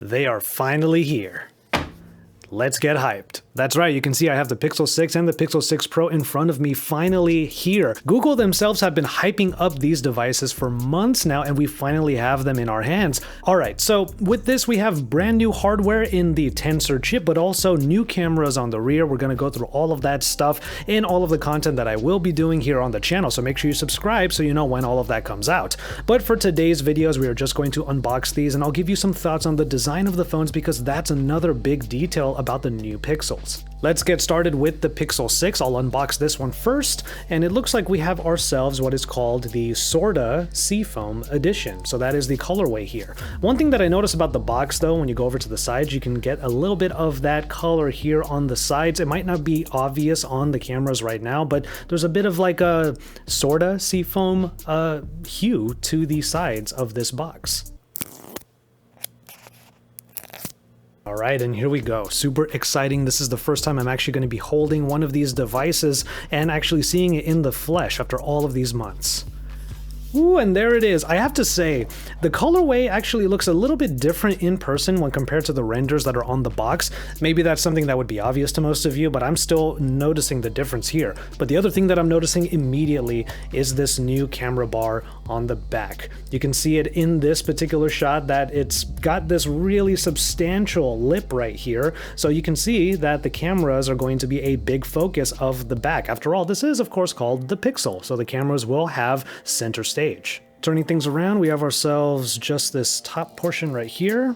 They are finally here. Let's get hyped. That's right, you can see I have the Pixel 6 and the Pixel 6 Pro in front of me finally here. Google themselves have been hyping up these devices for months now, and we finally have them in our hands. Alright, so with this we have brand new hardware in the Tensor chip, but also new cameras on the rear. We're going to go through all of that stuff in all of the content that I will be doing here on the channel, so make sure you subscribe so you know when all of that comes out. But for today's videos, we are just going to unbox these, and I'll give you some thoughts on the design of the phones because that's another big detail about the new Pixels. Let's get started with the Pixel 6. I'll unbox this one first, and it looks like we have ourselves what is called the Sorta Seafoam Edition. So that is the colorway here. One thing that I noticed about the box though, when you go over to the sides, you can get a little bit of that color here on the sides. It might not be obvious on the cameras right now, but there's a bit of like a Sorta Seafoam hue to the sides of this box. All right, and here we go. Super exciting. This is the first time I'm actually going to be holding one of these devices and actually seeing it in the flesh after all of these months. Ooh, and there it is. I have to say, the colorway actually looks a little bit different in person when compared to the renders that are on the box. Maybe that's something that would be obvious to most of you, but I'm still noticing the difference here. But the other thing that I'm noticing immediately is this new camera bar on the back. You can see it in this particular shot that it's got this really substantial lip right here. So you can see that the cameras are going to be a big focus of the back. After all, this is of course called the Pixel, so the cameras will have center stage. Turning things around, we have ourselves just this top portion right here.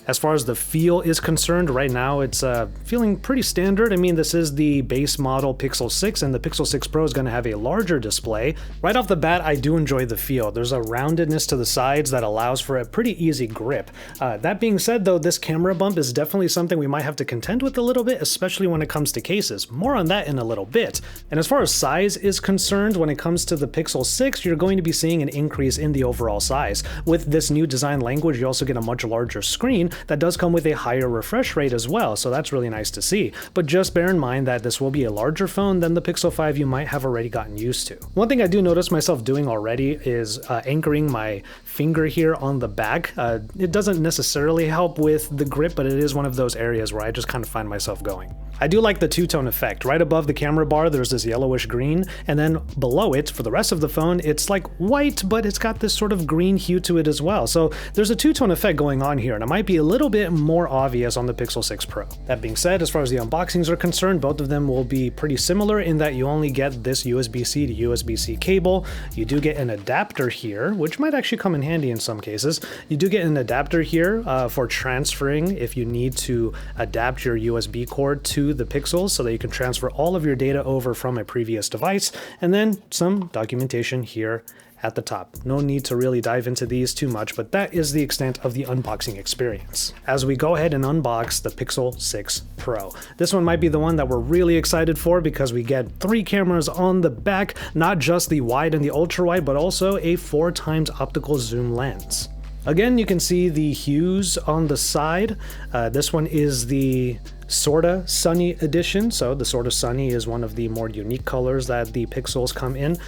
As far as the feel is concerned, right now it's feeling pretty standard. I mean, this is the base model Pixel 6, and the Pixel 6 Pro is going to have a larger display. Right off the bat, I do enjoy the feel. There's a roundedness to the sides that allows for a pretty easy grip. That being said, though, this camera bump is definitely something we might have to contend with a little bit, especially when it comes to cases. More on that in a little bit. And as far as size is concerned, when it comes to the Pixel 6, you're going to be seeing an increase in the overall size. With this new design language, you also get a much larger screen that does come with a higher refresh rate as well, so that's really nice to see. But just bear in mind that this will be a larger phone than the Pixel 5 you might have already gotten used to. One thing I do notice myself doing already is anchoring my finger here on the back. It doesn't necessarily help with the grip, but it is one of those areas where I just kind of find myself going. I do like the two-tone effect. Right above the camera bar, there's this yellowish green, and then below it, for the rest of the phone, it's like white, but it's got this sort of green hue to it as well. So there's a two-tone effect going on here, and it might be a little bit more obvious on the Pixel 6 Pro. That being said, as far as the unboxings are concerned, both of them will be pretty similar in that you only get this USB-C to USB-C cable. You do get an adapter here, which might actually come in handy in some cases. You do get an adapter here for transferring if you need to adapt your USB cord to the Pixels so that you can transfer all of your data over from a previous device, and then some documentation here at the top. No need to really dive into these too much, but that is the extent of the unboxing experience. As we go ahead and unbox the Pixel 6 Pro. This one might be the one that we're really excited for because we get 3 cameras on the back, not just the wide and the ultra wide, but also a 4x optical zoom lens. Again, you can see the hues on the side. This one is the Sorta Sunny edition, so the Sorta Sunny is one of the more unique colors that the Pixels come in.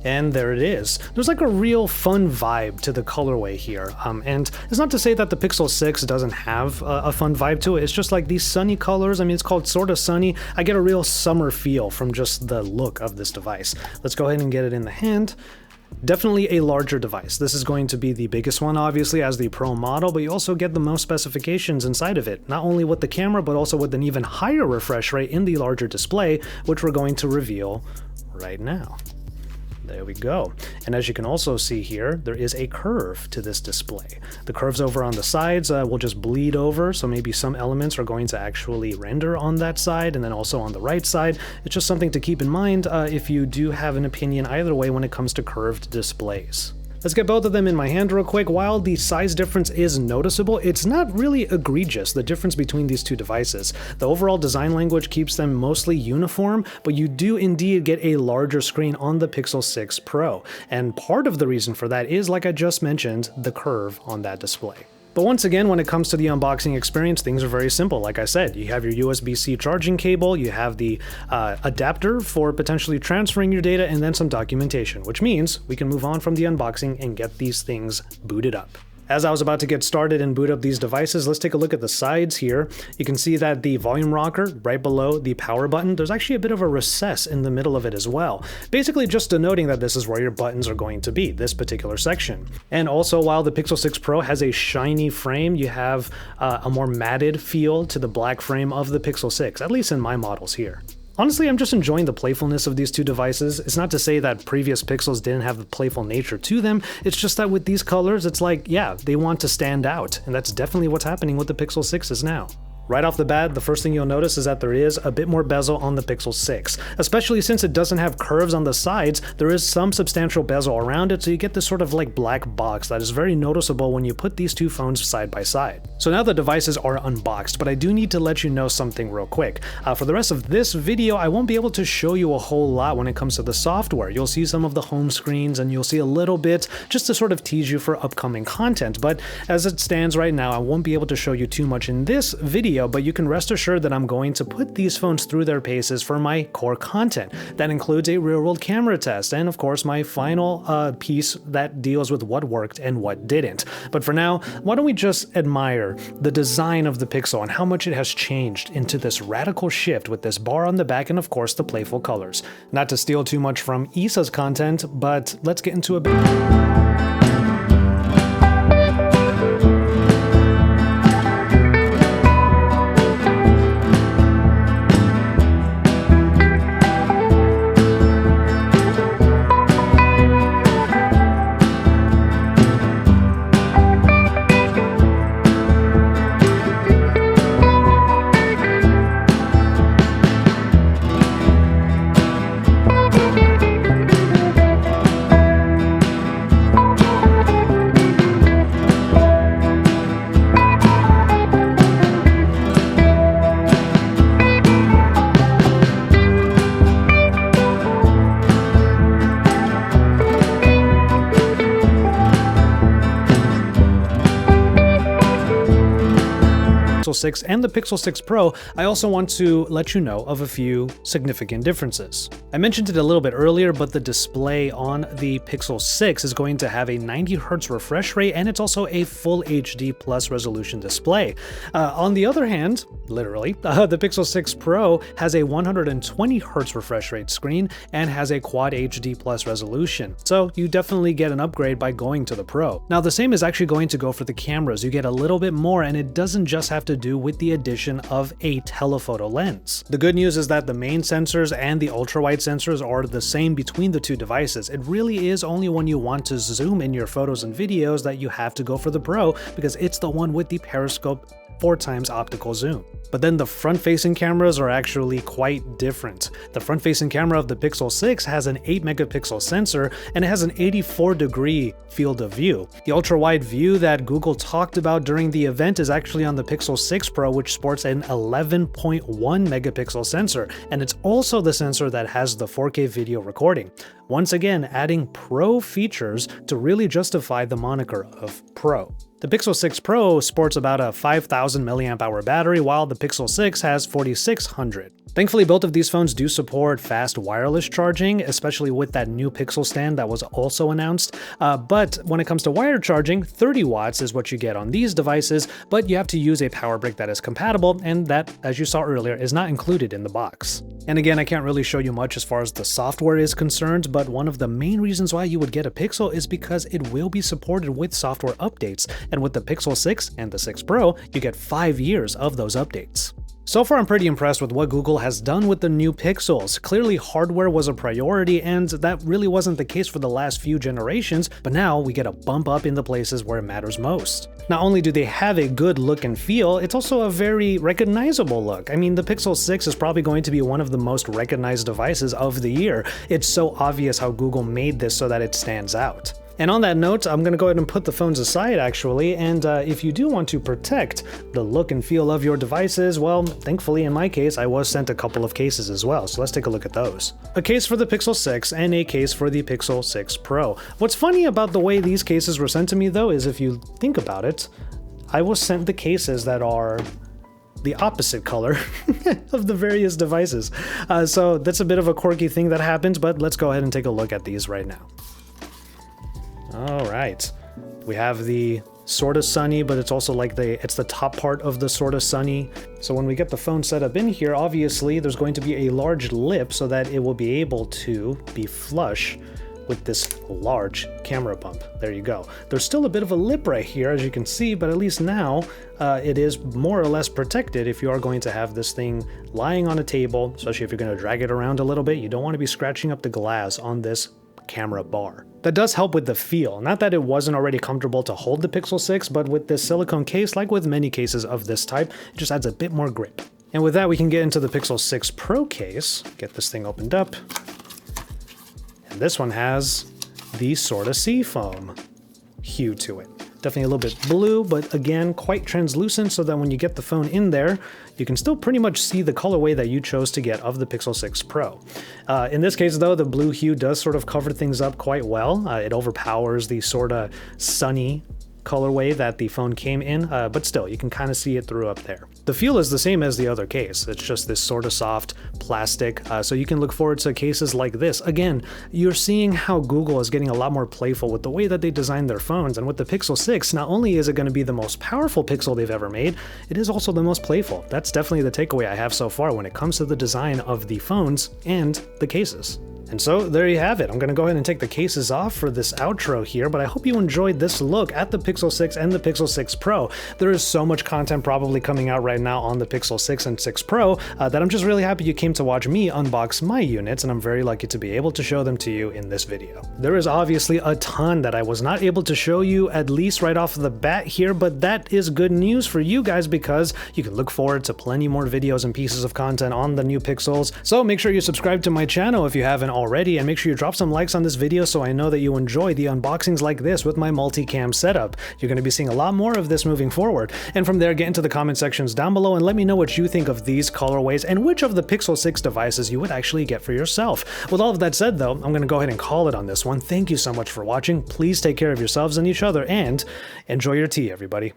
And there it is. There's like a real fun vibe to the colorway here. And it's not to say that the Pixel 6 doesn't have a fun vibe to it. It's just like these sunny colors. I mean, it's called Sorta Sunny. I get a real summer feel from just the look of this device. Let's go ahead and get it in the hand. Definitely a larger device. This is going to be the biggest one, obviously, as the Pro model, but you also get the most specifications inside of it. Not only with the camera, but also with an even higher refresh rate in the larger display, which we're going to reveal right now. There we go. And as you can also see here, there is a curve to this display. The curves over on the sides will just bleed over, so maybe some elements are going to actually render on that side, and then also on the right side. It's just something to keep in mind if you do have an opinion either way when it comes to curved displays. Let's get both of them in my hand real quick. While the size difference is noticeable, it's not really egregious, the difference between these two devices. The overall design language keeps them mostly uniform, but you do indeed get a larger screen on the Pixel 6 Pro. And part of the reason for that is, like I just mentioned, the curve on that display. But once again, when it comes to the unboxing experience, things are very simple. Like I said, you have your USB-C charging cable, you have the adapter for potentially transferring your data, and then some documentation, which means we can move on from the unboxing and get these things booted up. As I was about to get started and boot up these devices, let's take a look at the sides here. You can see that the volume rocker right below the power button, there's actually a bit of a recess in the middle of it as well. Basically just denoting that this is where your buttons are going to be, this particular section. And also, while the Pixel 6 Pro has a shiny frame, you have a more matted feel to the black frame of the Pixel 6, at least in my models here. Honestly, I'm just enjoying the playfulness of these two devices. It's not to say that previous Pixels didn't have the playful nature to them, it's just that with these colors, it's like, yeah, they want to stand out, and that's definitely what's happening with the Pixel 6s now. Right off the bat, the first thing you'll notice is that there is a bit more bezel on the Pixel 6. Especially since it doesn't have curves on the sides, there is some substantial bezel around it, so you get this sort of like black box that is very noticeable when you put these two phones side by side. So now the devices are unboxed, but I do need to let you know something real quick. For the rest of this video, I won't be able to show you a whole lot when it comes to the software. You'll see some of the home screens and you'll see a little bit just to sort of tease you for upcoming content, but as it stands right now, I won't be able to show you too much in this video, but you can rest assured that I'm going to put these phones through their paces for my core content. That includes a real-world camera test, and of course my final piece that deals with what worked and what didn't. But for now, why don't we just admire the design of the Pixel and how much it has changed into this radical shift with this bar on the back and of course the playful colors. Not to steal too much from Isa's content, but let's get into a bit. Pixel 6 and the Pixel 6 Pro, I also want to let you know of a few significant differences. I mentioned it a little bit earlier, but the display on the Pixel 6 is going to have a 90Hz refresh rate, and it's also a full HD plus resolution display. On the other hand, literally, the Pixel 6 Pro has a 120Hz refresh rate screen and has a quad HD plus resolution. So you definitely get an upgrade by going to the Pro. Now the same is actually going to go for the cameras. You get a little bit more, and it doesn't just have to do with the addition of a telephoto lens. The good news is that the main sensors and the ultra-wide sensors are the same between the two devices. It really is only when you want to zoom in your photos and videos that you have to go for the Pro, because it's the one with the periscope 4x optical zoom. But then the front-facing cameras are actually quite different. The front-facing camera of the Pixel 6 has an 8-megapixel sensor, and it has an 84-degree field of view. The ultra-wide view that Google talked about during the event is actually on the Pixel 6 Pro, which sports an 11.1-megapixel sensor, and it's also the sensor that has the 4K video recording. Once again, adding Pro features to really justify the moniker of Pro. The Pixel 6 Pro sports about a 5,000 mAh battery, while the Pixel 6 has 4,600. Thankfully, both of these phones do support fast wireless charging, especially with that new Pixel stand that was also announced. But when it comes to wired charging, 30 watts is what you get on these devices, but you have to use a power brick that is compatible, and that, as you saw earlier, is not included in the box. And again, I can't really show you much as far as the software is concerned, but one of the main reasons why you would get a Pixel is because it will be supported with software updates, and with the Pixel 6 and the 6 Pro, you get 5 years of those updates. So far, I'm pretty impressed with what Google has done with the new Pixels. Clearly, hardware was a priority, and that really wasn't the case for the last few generations, but now we get a bump up in the places where it matters most. Not only do they have a good look and feel, it's also a very recognizable look. I mean, the Pixel 6 is probably going to be one of the most recognized devices of the year. It's so obvious how Google made this so that it stands out. And on that note, I'm going to go ahead and put the phones aside actually, and if you do want to protect the look and feel of your devices, well, thankfully in my case, I was sent a couple of cases as well, so let's take a look at those. A case for the Pixel 6 and a case for the Pixel 6 Pro. What's funny about the way these cases were sent to me though is if you think about it, I was sent the cases that are the opposite color of the various devices. So that's a bit of a quirky thing that happens, but let's go ahead and take a look at these right now. All right, we have the sort of sunny, but it's also like it's the top part of the sort of sunny. So when we get the phone set up in here, obviously there's going to be a large lip so that it will be able to be flush with this large camera bump. There you go. There's still a bit of a lip right here, as you can see, but at least now it is more or less protected if you are going to have this thing lying on a table, especially if you're going to drag it around a little bit. You don't want to be scratching up the glass on this camera bar. That does help with the feel. Not that it wasn't already comfortable to hold the Pixel 6, but with this silicone case, like with many cases of this type, it just adds a bit more grip. And with that, we can get into the Pixel 6 Pro case, get this thing opened up. And this one has the Sorta Seafoam hue to it. Definitely a little bit blue, but again, quite translucent so that when you get the phone in there, you can still pretty much see the colorway that you chose to get of the Pixel 6 Pro. In this case though, the blue hue does sort of cover things up quite well. It overpowers the sorta sunny colorway that the phone came in, but still, you can kind of see it through up there. The feel is the same as the other case. It's just this sort of soft plastic, so you can look forward to cases like this. Again, you're seeing how Google is getting a lot more playful with the way that they design their phones, and with the Pixel 6, not only is it going to be the most powerful Pixel they've ever made, it is also the most playful. That's definitely the takeaway I have so far when it comes to the design of the phones and the cases. And so there you have it. I'm going to go ahead and take the cases off for this outro here, but I hope you enjoyed this look at the Pixel 6 and the Pixel 6 Pro. There is so much content probably coming out right now on the Pixel 6 and 6 Pro that I'm just really happy you came to watch me unbox my units, and I'm very lucky to be able to show them to you in this video. There is obviously a ton that I was not able to show you, at least right off the bat here, but that is good news for you guys because you can look forward to plenty more videos and pieces of content on the new Pixels. So make sure you subscribe to my channel if you haven't already, and make sure you drop some likes on this video so I know that you enjoy the unboxings like this with my multicam setup. You're going to be seeing a lot more of this moving forward. And from there, get into the comment sections down below and let me know what you think of these colorways and which of the Pixel 6 devices you would actually get for yourself. With all of that said though, I'm going to go ahead and call it on this one. Thank you so much for watching. Please take care of yourselves and each other, and enjoy your tea, everybody.